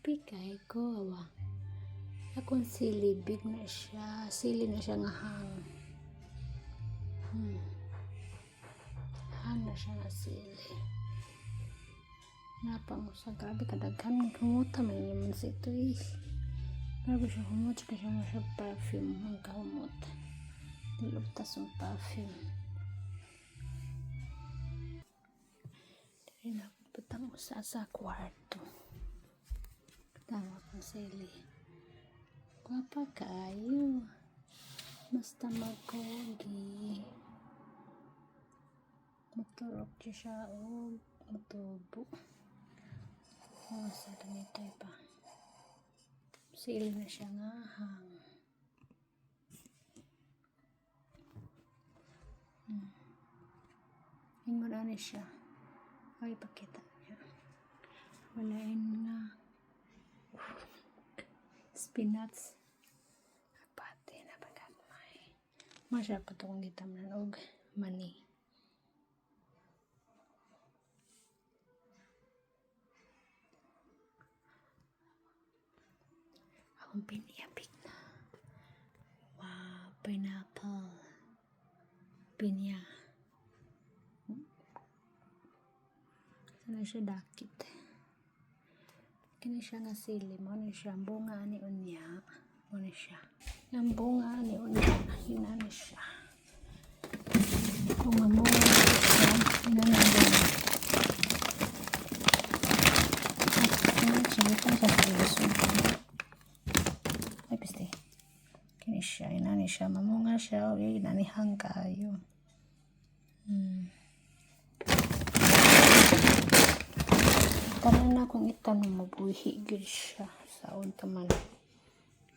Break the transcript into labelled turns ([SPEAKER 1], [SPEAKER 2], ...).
[SPEAKER 1] Pikay ko, awa. Akong sili, big na siya. Sili na siya nga hang. Hang na siya nga sili. Napang sa grabe kadaghan. Kumuta man naman sa ito eh. Grabe siya humot. Kasi mo siya perfume. Ang kahumot. Nilugtas yung perfume. Dahil nakaputang usa sa kwarto. Tama kong sili. Guwapa kayo. Basta magkogi. Maturok siya o matubo. Sa ganito pa. Sili na siya nga hang. Ingon na siya. Ay, pakita niya. Walain nga. Spinach. Pati na pagkakmay. Masya pa ito kung gitamnan og mani. Akong piniyapik na. Wow, pineapple. Pinya. Sana siya dakit. Kini siya nga sili mo ni siya bunga ni unya mo ni siya ang bunga ni unya hinani siya kung ang bunga siya hinani bunga at siya ito sa silisun ay piste kini siya hinani siya mamunga siya o hinani hang kayo tanan na kung itanong mabuhi gid siya sa unta man